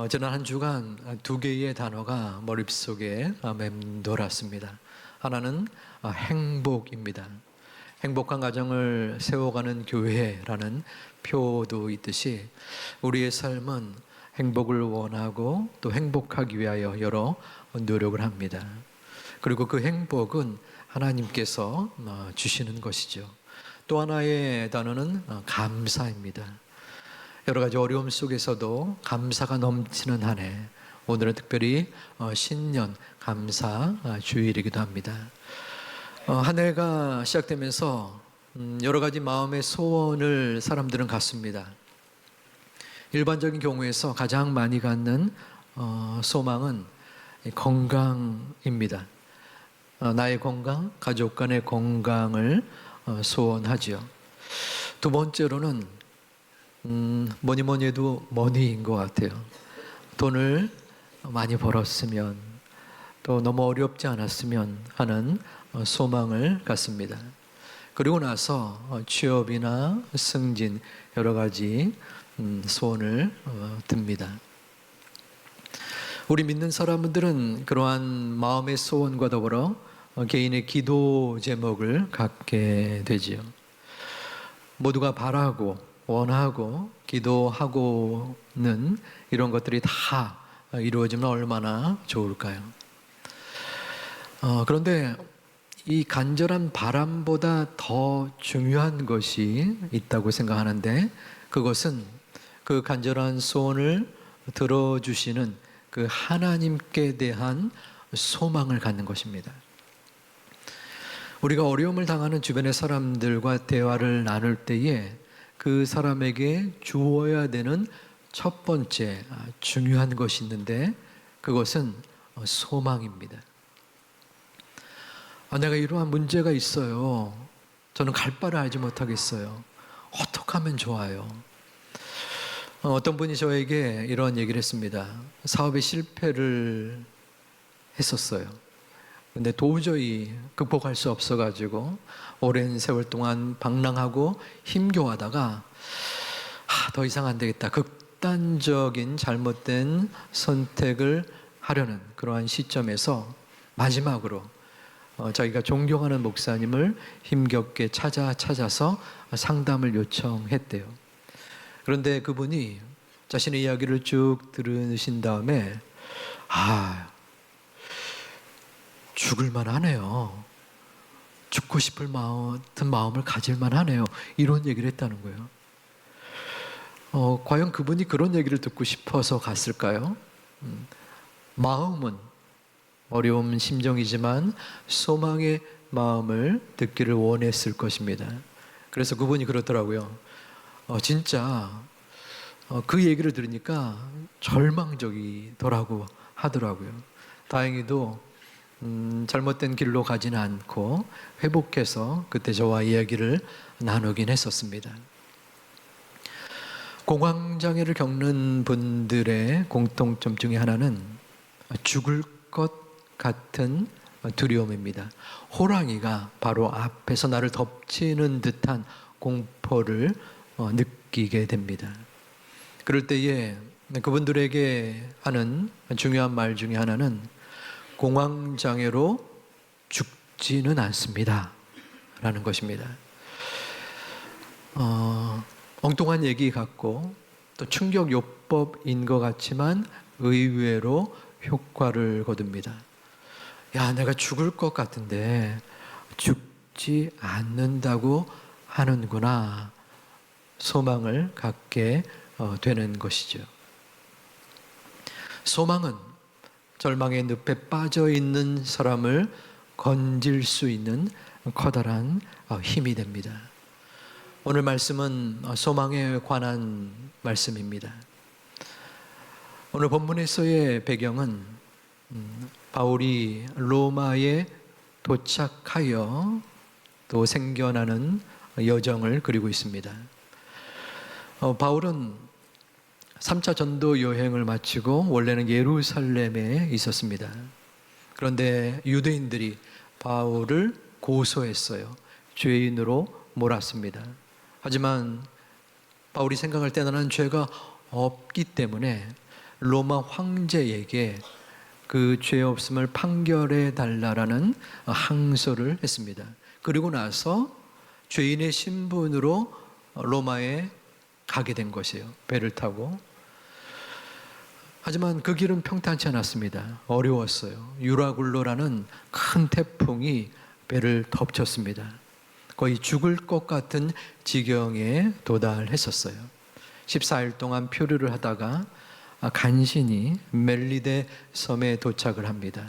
지난 한 주간 두 개의 단어가 머릿속에 맴돌았습니다. 하나는 행복입니다. 행복한 가정을 세워가는 교회라는 표도 있듯이 우리의 삶은 행복을 원하고 또 행복하기 위하여 여러 노력을 합니다. 그리고 그 행복은 하나님께서 주시는 것이죠. 또 하나의 단어는 감사입니다. 여러 가지 어려움 속에서도 감사가 넘치는 한 해, 오늘은 특별히 신년 감사 주일이기도 합니다. 한 해가 시작되면서 여러 가지 마음의 소원을 사람들은 갖습니다. 일반적인 경우에서 가장 많이 갖는 소망은 건강입니다. 나의 건강, 가족 간의 건강을 소원하죠. 두 번째로는 뭐니 해도 머니인 것 같아요. 돈을 많이 벌었으면, 또 너무 어렵지 않았으면 하는 소망을 갖습니다. 그리고 나서 취업이나 승진, 여러 가지 소원을 듭니다. 우리 믿는 사람들은 그러한 마음의 소원과 더불어 개인의 기도 제목을 갖게 되지요. 모두가 바라고 원하고 기도하고는 이런 것들이 다 이루어지면 얼마나 좋을까요? 그런데 이 간절한 바람보다 더 중요한 것이 있다고 생각하는데, 그것은 그 간절한 소원을 들어주시는 그 하나님께 대한 소망을 갖는 것입니다. 우리가 어려움을 당하는 주변의 사람들과 대화를 나눌 때에 그 사람에게 주어야 되는 첫 번째 중요한 것이 있는데, 그것은 소망입니다. 내가 이러한 문제가 있어요. 저는 갈 바를 알지 못하겠어요. 어떻게 하면 좋아요? 어떤 분이 저에게 이런 얘기를 했습니다. 사업에 실패를 했었어요. 근데 도저히 극복할 수 없어가지고 오랜 세월 동안 방랑하고 힘겨워하다가 더 이상 안 되겠다. 극단적인 잘못된 선택을 하려는 그러한 시점에서 마지막으로 자기가 존경하는 목사님을 힘겹게 찾아서 상담을 요청했대요. 그런데 그분이 자신의 이야기를 쭉 들으신 다음에 죽을만 하네요. 죽고 싶을 마음을 가질만 하네요. 이런 얘기를 했다는 거예요. 과연 그분이 그런 얘기를 듣고 싶어서 갔을까요? 마음은 어려운 심정이지만 소망의 마음을 듣기를 원했을 것입니다. 그래서 그분이 그러더라고요. 진짜 그 얘기를 들으니까 절망적이더라고 하더라고요. 다행히도 잘못된 길로 가지는 않고 회복해서 그때 저와 이야기를 나누긴 했었습니다. 공황장애를 겪는 분들의 공통점 중에 하나는 죽을 것 같은 두려움입니다. 호랑이가 바로 앞에서 나를 덮치는 듯한 공포를 느끼게 됩니다. 그럴 때에 그분들에게 하는 중요한 말 중에 하나는 공황장애로 죽지는 않습니다 라는 것입니다. 엉뚱한 얘기 같고 또 충격요법인 것 같지만 의외로 효과를 거둡니다. 내가 죽을 것 같은데 죽지 않는다고 하는구나, 소망을 갖게 되는 것이죠. 소망은 절망의 늪에 빠져 있는 사람을 건질 수 있는 커다란 힘이 됩니다. 오늘 말씀은 소망에 관한 말씀입니다. 오늘 본문에서의 배경은 바울이 로마에 도착하여 또 생겨나는 여정을 그리고 있습니다. 바울은 3차 전도 여행을 마치고 원래는 예루살렘에 있었습니다. 그런데 유대인들이 바울을 고소했어요. 죄인으로 몰았습니다. 하지만 바울이 생각할 때는 죄가 없기 때문에 로마 황제에게 그 죄 없음을 판결해 달라라는 항소를 했습니다. 그리고 나서 죄인의 신분으로 로마에 가게 된 것이에요. 배를 타고. 하지만 그 길은 평탄치 않았습니다. 어려웠어요. 유라굴로라는 큰 태풍이 배를 덮쳤습니다. 거의 죽을 것 같은 지경에 도달했었어요. 14일 동안 표류를 하다가 간신히 멜리데 섬에 도착을 합니다.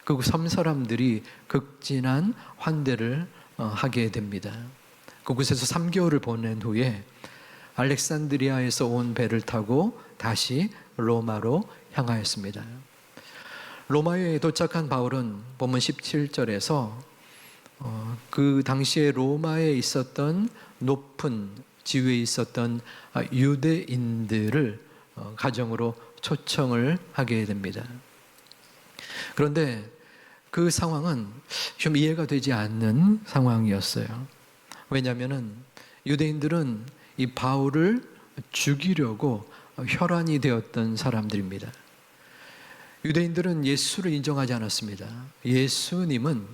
그 섬 사람들이 극진한 환대를 하게 됩니다. 그곳에서 3개월을 보낸 후에 알렉산드리아에서 온 배를 타고 다시 로마로 향하였습니다. 로마에 도착한 바울은 본문 17절에서 그 당시에 로마에 있었던 높은 지위에 있었던 유대인들을 가정으로 초청을 하게 됩니다. 그런데 그 상황은 좀 이해가 되지 않는 상황이었어요. 왜냐하면 유대인들은 이 바울을 죽이려고 혈안이 되었던 사람들입니다. 유대인들은 예수를 인정하지 않았습니다. 예수님은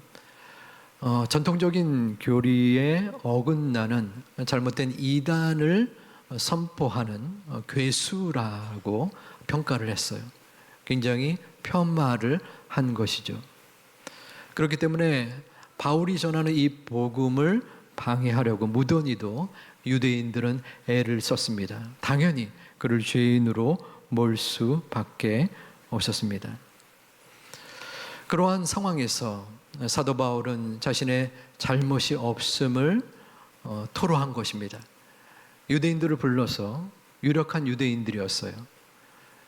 전통적인 교리에 어긋나는 잘못된 이단을 선포하는 괴수라고 평가를 했어요. 굉장히 폄하를 한 것이죠. 그렇기 때문에 바울이 전하는 이 복음을 방해하려고 무던히도 유대인들은 애를 썼습니다. 당연히 그를 죄인으로 몰 수밖에 없었습니다. 그러한 상황에서 사도 바울은 자신의 잘못이 없음을 토로한 것입니다. 유대인들을 불러서 유력한 유대인들이었어요.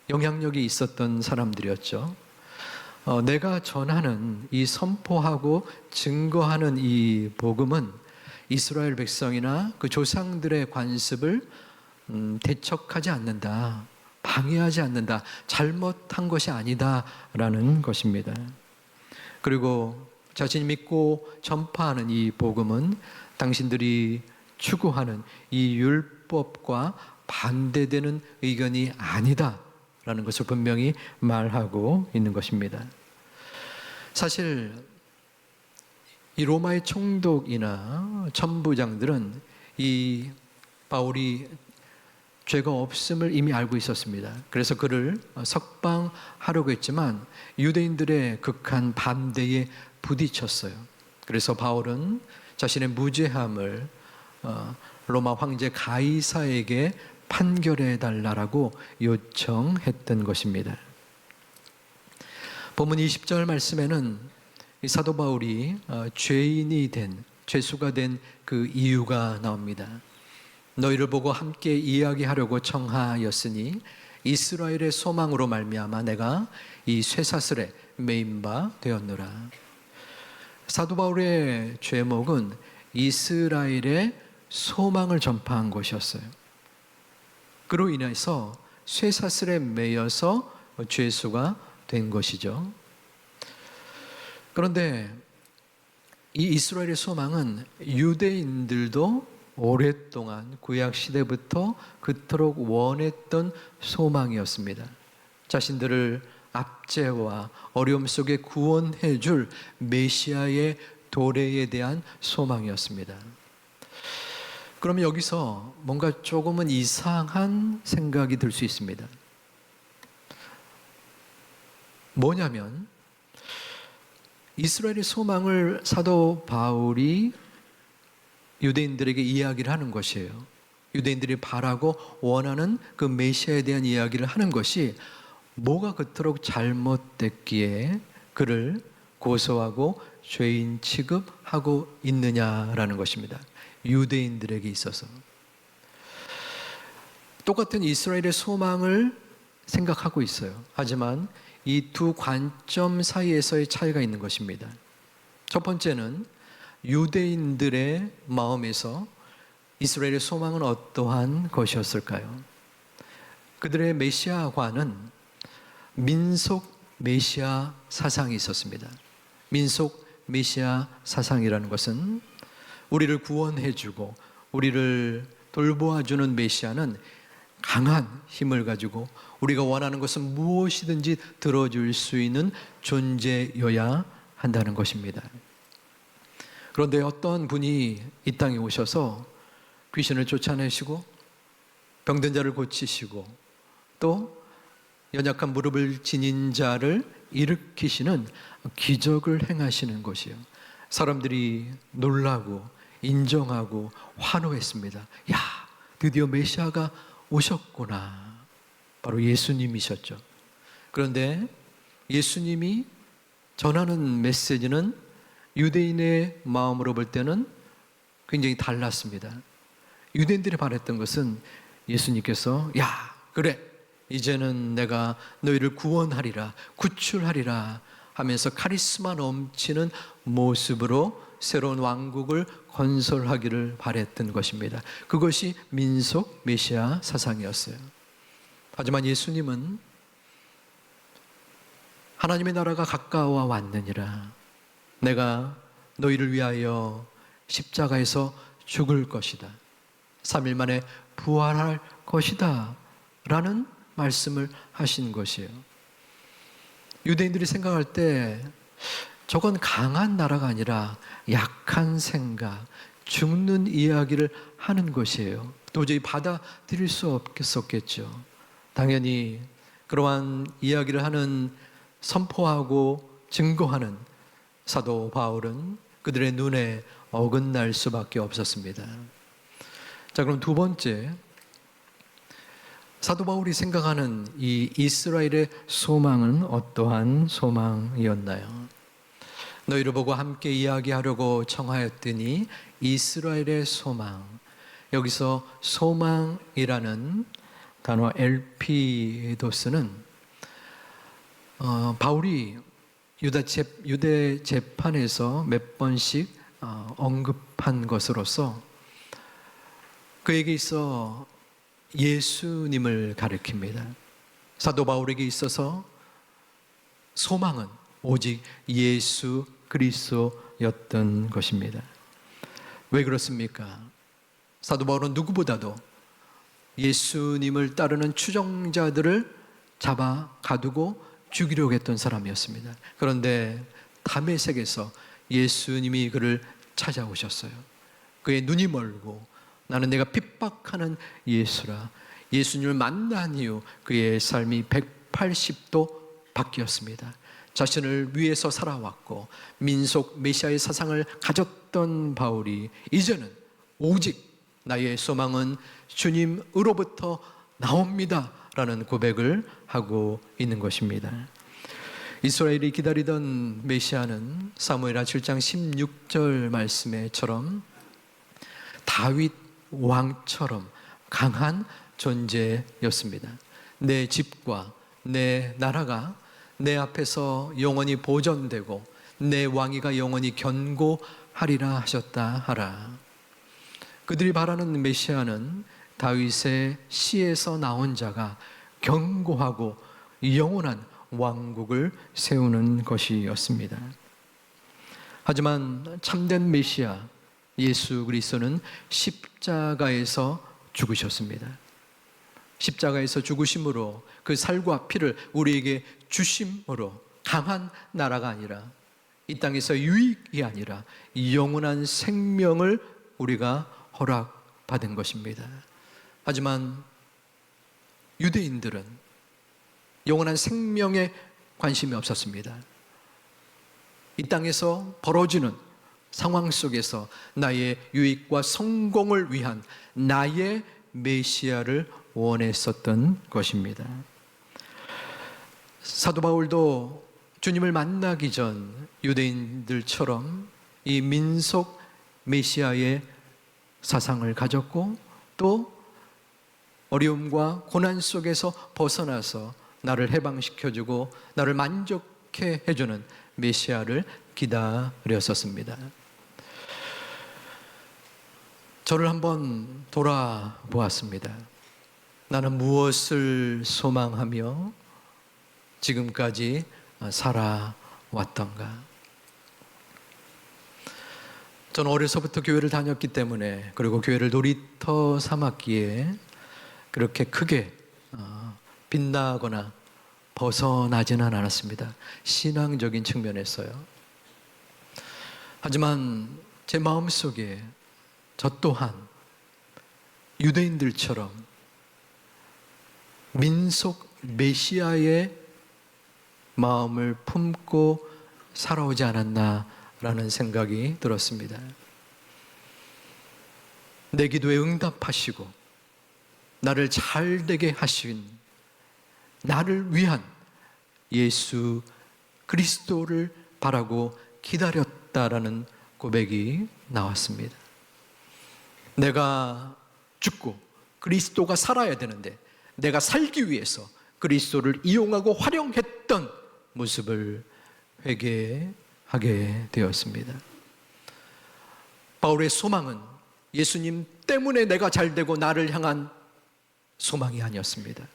영향력이 있었던 사람들이었죠. 내가 전하는 이 선포하고 증거하는 이 복음은 이스라엘 백성이나 그 조상들의 관습을 대척하지 않는다, 방해하지 않는다, 잘못한 것이 아니다라는 것입니다. 그리고 자신이 믿고 전파하는 이 복음은 당신들이 추구하는 이 율법과 반대되는 의견이 아니다라는 것을 분명히 말하고 있는 것입니다. 사실 이 로마의 총독이나 천부장들은 이 바울이 죄가 없음을 이미 알고 있었습니다. 그래서 그를 석방하려고 했지만 유대인들의 극한 반대에 부딪혔어요. 그래서 바울은 자신의 무죄함을 로마 황제 가이사에게 판결해 달라고 요청했던 것입니다. 본문 20절 말씀에는 사도 바울이 죄인이 된, 죄수가 된 그 이유가 나옵니다. 너희를 보고 함께 이야기하려고 청하였으니 이스라엘의 소망으로 말미암아 내가 이 쇠사슬에 매인 바 되었노라. 사도 바울의 죄목은 이스라엘의 소망을 전파한 것이었어요. 그로 인해서 쇠사슬에 매여서 죄수가 된 것이죠. 그런데 이 이스라엘의 소망은 유대인들도 오랫동안 구약 시대부터 그토록 원했던 소망이었습니다. 자신들을 압제와 어려움 속에 구원해 줄 메시아의 도래에 대한 소망이었습니다. 그러면 여기서 뭔가 조금은 이상한 생각이 들 수 있습니다. 뭐냐면 이스라엘의 소망을 사도 바울이 유대인들에게 이야기를 하는 것이에요. 유대인들이 바라고 원하는 그 메시아에 대한 이야기를 하는 것이 뭐가 그토록 잘못됐기에 그를 고소하고 죄인 취급하고 있느냐라는 것입니다. 유대인들에게 있어서 똑같은 이스라엘의 소망을 생각하고 있어요. 하지만 이 두 관점 사이에서의 차이가 있는 것입니다. 첫 번째는 유대인들의 마음에서 이스라엘의 소망은 어떠한 것이었을까요? 그들의 메시아관은 민속 메시아 사상이 있었습니다. 민속 메시아 사상이라는 것은 우리를 구원해주고 우리를 돌보아주는 메시아는 강한 힘을 가지고 우리가 원하는 것은 무엇이든지 들어줄 수 있는 존재여야 한다는 것입니다. 그런데 어떤 분이 이 땅에 오셔서 귀신을 쫓아내시고 병든 자를 고치시고 또 연약한 무릎을 지닌 자를 일으키시는 기적을 행하시는 것이요, 사람들이 놀라고 인정하고 환호했습니다. 야, 드디어 메시아가 오셨구나. 바로 예수님이셨죠. 그런데 예수님이 전하는 메시지는 유대인의 마음으로 볼 때는 굉장히 달랐습니다. 유대인들이 바랬던 것은 예수님께서 야, 그래, 이제는 내가 너희를 구원하리라, 구출하리라 하면서 카리스마 넘치는 모습으로 새로운 왕국을 건설하기를 바랬던 것입니다. 그것이 민속 메시아 사상이었어요. 하지만 예수님은 하나님의 나라가 가까워 왔느니라, 내가 너희를 위하여 십자가에서 죽을 것이다, 3일 만에 부활할 것이다 라는 말씀을 하신 것이에요. 유대인들이 생각할 때 저건 강한 나라가 아니라 약한 생각, 죽는 이야기를 하는 것이에요. 도저히 받아들일 수 없었겠죠. 당연히 그러한 이야기를 하는, 선포하고 증거하는 사도 바울은 그들의 눈에 어긋날 수밖에 없었습니다. 자, 그럼 두 번째, 사도 바울이 생각하는 이 이스라엘의 소망은 어떠한 소망이었나요? 너희를 보고 함께 이야기하려고 청하였더니 이스라엘의 소망. 여기서 소망이라는 단어 엘피도스는 바울이 유대 재판에서 몇 번씩 언급한 것으로서 그에게 있어 예수님을 가리킵니다. 사도 바울에게 있어서 소망은 오직 예수 그리스도였던 것입니다. 왜 그렇습니까? 사도 바울은 누구보다도 예수님을 따르는 추종자들을 잡아 가두고 죽이려고 했던 사람이었습니다. 그런데 다메섹에서 예수님이 그를 찾아오셨어요. 그의 눈이 멀고 나는 내가 핍박하는 예수라. 예수님을 만난 이후 그의 삶이 180도 바뀌었습니다. 자신을 위해서 살아왔고 민속 메시아의 사상을 가졌던 바울이 이제는 오직 나의 소망은 주님으로부터 나옵니다 라는 고백을 하고 있는 것입니다. 이스라엘이 기다리던 메시아는 사무엘하 7장 16절 말씀에처럼 다윗 왕처럼 강한 존재였습니다. 내 집과 내 나라가 내 앞에서 영원히 보존되고 내 왕위가 영원히 견고하리라 하셨다 하라. 그들이 바라는 메시아는 다윗의 씨에서 나온 자가 견고하고 영원한 왕국을 세우는 것이었습니다. 하지만 참된 메시아 예수 그리스도는 십자가에서 죽으셨습니다. 십자가에서 죽으심으로 그 살과 피를 우리에게 주심으로 강한 나라가 아니라 이 땅에서 유익이 아니라 영원한 생명을 우리가 허락받은 것입니다. 하지만 유대인들은 영원한 생명에 관심이 없었습니다. 이 땅에서 벌어지는 상황 속에서 나의 유익과 성공을 위한 나의 메시아를 원했었던 것입니다. 사도 바울도 주님을 만나기 전 유대인들처럼 이 민속 메시아의 사상을 가졌고 또 어려움과 고난 속에서 벗어나서 나를 해방시켜주고 나를 만족해 해주는 메시아를 기다렸었습니다. 저를 한번 돌아보았습니다. 나는 무엇을 소망하며 지금까지 살아왔던가? 저는 어려서부터 교회를 다녔기 때문에, 그리고 교회를 놀이터 삼았기에 그렇게 크게 빛나거나 벗어나지는 않았습니다. 신앙적인 측면에서요. 하지만 제 마음속에 저 또한 유대인들처럼 민속 메시아의 마음을 품고 살아오지 않았나라는 생각이 들었습니다. 내 기도에 응답하시고 나를 잘되게 하신 나를 위한 예수 그리스도를 바라고 기다렸다라는 고백이 나왔습니다. 내가 죽고 그리스도가 살아야 되는데 내가 살기 위해서 그리스도를 이용하고 활용했던 모습을 회개하게 되었습니다. 바울의 소망은 예수님 때문에 내가 잘되고 나를 향한 소망이 아니었습니다.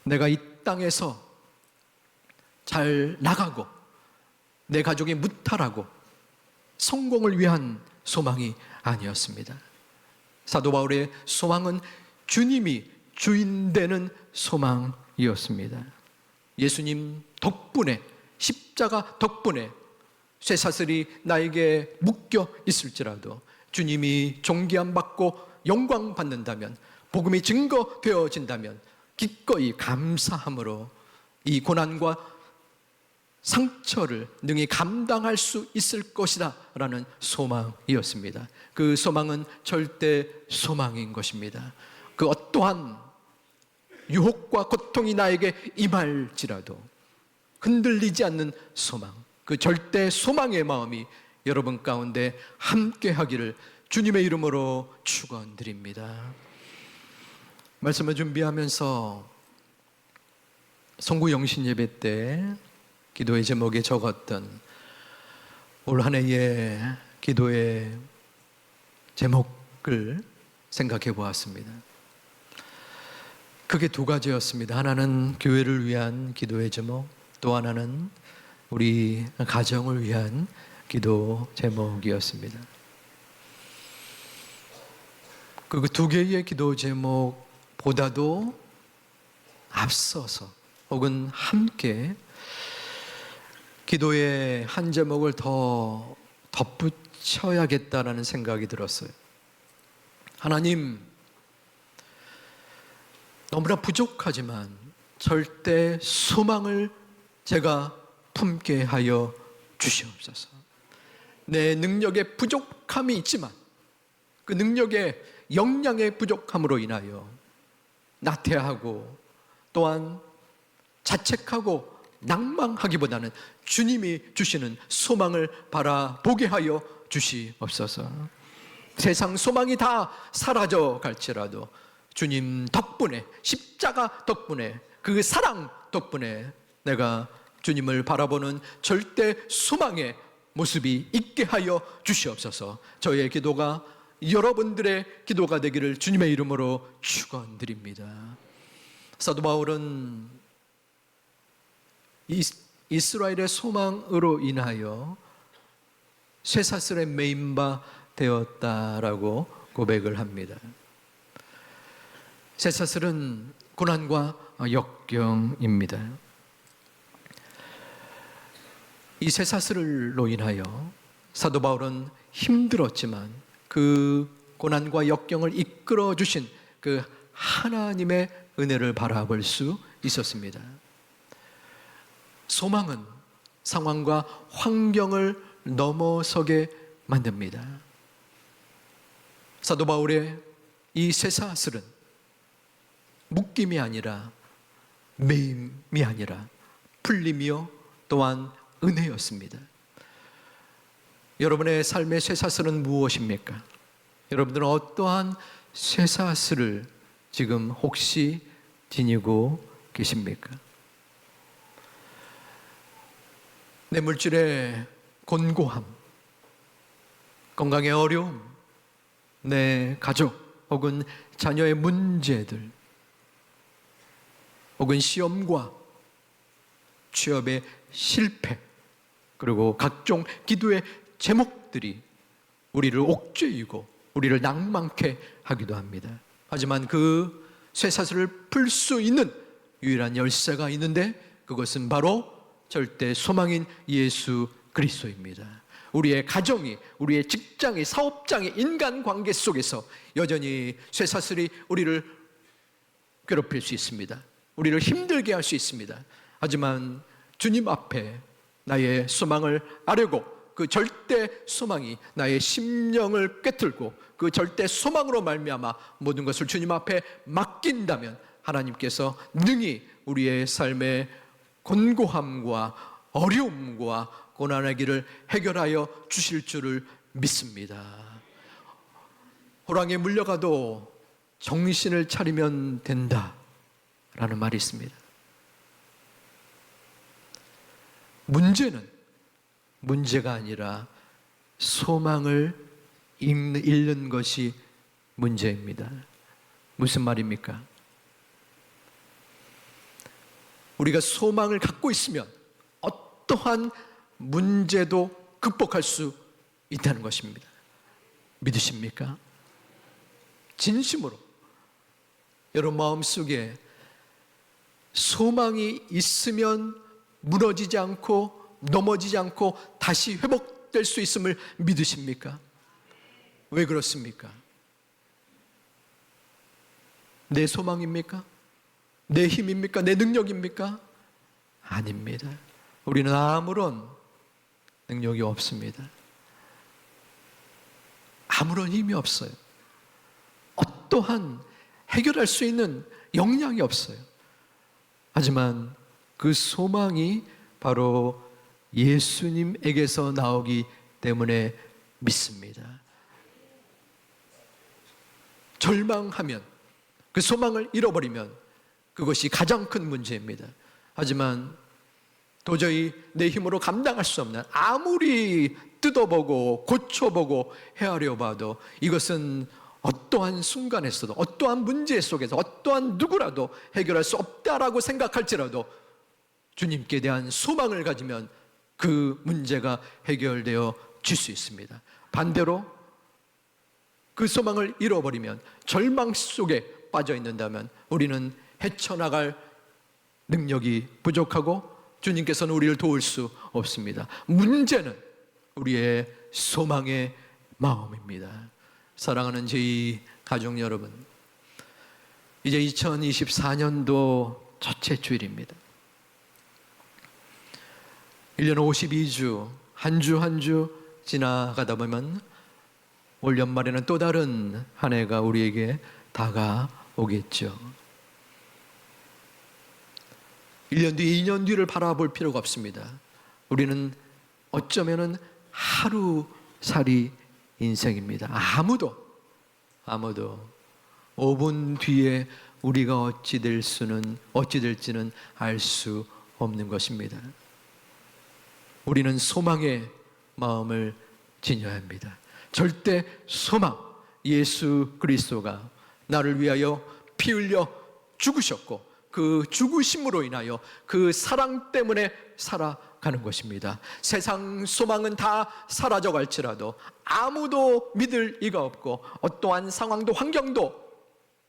내가 이 땅에서 잘 나가고 내 가족이 무탈하고 성공을 위한 소망이 아니었습니다. 사도 바울의 소망은 주님이 주인 되는 소망이었습니다. 예수님 덕분에, 십자가 덕분에 쇠사슬이 나에게 묶여 있을지라도 주님이 존귀함 받고 영광 받는다면, 복음이 증거되어진다면 기꺼이 감사함으로 이 고난과 상처를 능히 감당할 수 있을 것이다 라는 소망이었습니다. 그 소망은 절대 소망인 것입니다. 그 어떠한 유혹과 고통이 나에게 임할지라도 흔들리지 않는 소망, 그 절대 소망의 마음이 여러분 가운데 함께 하기를 주님의 이름으로 축원드립니다. 말씀을 준비하면서 송구 영신 예배 때 기도의 제목에 적었던 올 한 해의 기도의 제목을 생각해 보았습니다. 크게 두 가지였습니다. 하나는 교회를 위한 기도의 제목, 또 하나는 우리 가정을 위한 기도 제목이었습니다. 그 두 개의 기도 제목보다도 앞서서 혹은 함께 기도의 한 제목을 더 덧붙여야겠다라는 생각이 들었어요. 하나님, 너무나 부족하지만 절대 소망을 제가 품게 하여 주시옵소서. 내 능력에 부족함이 있지만 그 능력의 역량의 부족함으로 인하여 나태하고 또한 자책하고 낭망하기보다는 주님이 주시는 소망을 바라보게 하여 주시옵소서. 세상 소망이 다 사라져 갈지라도 주님 덕분에, 십자가 덕분에, 그 사랑 덕분에 내가 주님을 바라보는 절대 소망의 모습이 있게 하여 주시옵소서. 저의 기도가 여러분들의 기도가 되기를 주님의 이름으로 축원드립니다. 사도 바울은 이스라엘의 소망으로 인하여 쇠사슬에 매인 바 되었다라고 고백을 합니다. 쇠사슬은 고난과 역경입니다. 이 쇠사슬로 인하여 사도 바울은 힘들었지만 그 고난과 역경을 이끌어 주신 그 하나님의 은혜를 바라볼 수 있었습니다. 소망은 상황과 환경을 넘어서게 만듭니다. 사도 바울의 이 쇠사슬은 묶임이 아니라 매임이 아니라 풀림이요 또한 은혜였습니다. 여러분의 삶의 쇠사슬은 무엇입니까? 여러분들은 어떠한 쇠사슬을 지금 혹시 지니고 계십니까? 내 물질의 곤고함, 건강의 어려움, 내 가족 혹은 자녀의 문제들, 혹은 시험과 취업의 실패, 그리고 각종 기도의 제목들이 우리를 옥죄이고 우리를 낭망케 하기도 합니다. 하지만 그 쇠사슬을 풀 수 있는 유일한 열쇠가 있는데 그것은 바로 절대 소망인 예수 그리스도입니다. 우리의 가정이, 우리의 직장이, 사업장이, 인간관계 속에서 여전히 쇠사슬이 우리를 괴롭힐 수 있습니다. 우리를 힘들게 할 수 있습니다. 하지만 주님 앞에 나의 소망을 아뢰고 그 절대 소망이 나의 심령을 꿰뚫고 그 절대 소망으로 말미암아 모든 것을 주님 앞에 맡긴다면 하나님께서 능히 우리의 삶의 곤고함과 어려움과 고난의 길을 해결하여 주실 줄을 믿습니다. 호랑이에 물려가도 정신을 차리면 된다 라는 말이 있습니다. 문제가 아니라 소망을 잃는 것이 문제입니다. 무슨 말입니까? 우리가 소망을 갖고 있으면 어떠한 문제도 극복할 수 있다는 것입니다. 믿으십니까? 진심으로 여러분 마음속에 소망이 있으면 무너지지 않고 넘어지지 않고 다시 회복될 수 있음을 믿으십니까? 왜 그렇습니까? 내 소망입니까? 내 힘입니까? 내 능력입니까? 아닙니다. 우리는 아무런 능력이 없습니다. 아무런 힘이 없어요. 어떠한 해결할 수 있는 역량이 없어요. 하지만 그 소망이 바로 예수님에게서 나오기 때문에 믿습니다. 절망하면, 그 소망을 잃어버리면 그것이 가장 큰 문제입니다. 하지만 도저히 내 힘으로 감당할 수 없는, 아무리 뜯어보고 고쳐보고 헤아려 봐도 이것은 어떠한 순간에서도, 어떠한 문제 속에서, 어떠한 누구라도 해결할 수 없다라고 생각할지라도 주님께 대한 소망을 가지면 그 문제가 해결되어 질 수 있습니다. 반대로 그 소망을 잃어버리면, 절망 속에 빠져 있는다면 우리는 헤쳐나갈 능력이 부족하고 주님께서는 우리를 도울 수 없습니다. 문제는 우리의 소망의 마음입니다. 사랑하는 저희 가족 여러분, 이제 2024년도 첫째 주일입니다. 1년 52주, 한 주 한 주 지나가다 보면 올 연말에는 또 다른 한 해가 우리에게 다가오겠죠. 1년 뒤, 2년 뒤를 바라볼 필요가 없습니다. 우리는 어쩌면은 하루살이 인생입니다. 아무도 5분 뒤에 우리가 어찌 될지는 알 수 없는 것입니다. 우리는 소망의 마음을 지녀야 합니다. 절대 소망, 예수 그리스도가 나를 위하여 피 흘려 죽으셨고 그 죽으심으로 인하여 그 사랑 때문에 살아가는 것입니다. 세상 소망은 다 사라져 갈지라도, 아무도 믿을 이가 없고 어떠한 상황도 환경도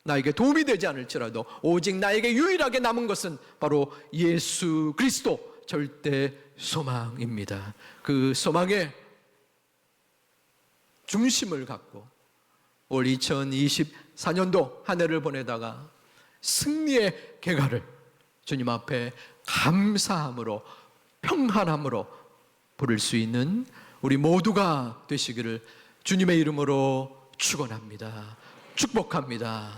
나에게 도움이 되지 않을지라도 오직 나에게 유일하게 남은 것은 바로 예수 그리스도, 절대 소망입니다. 그 소망의 중심을 갖고 올 2024년도 한 해를 보내다가 승리의 개가를 주님 앞에 감사함으로, 평안함으로 부를 수 있는 우리 모두가 되시기를 주님의 이름으로 축원합니다. 축복합니다.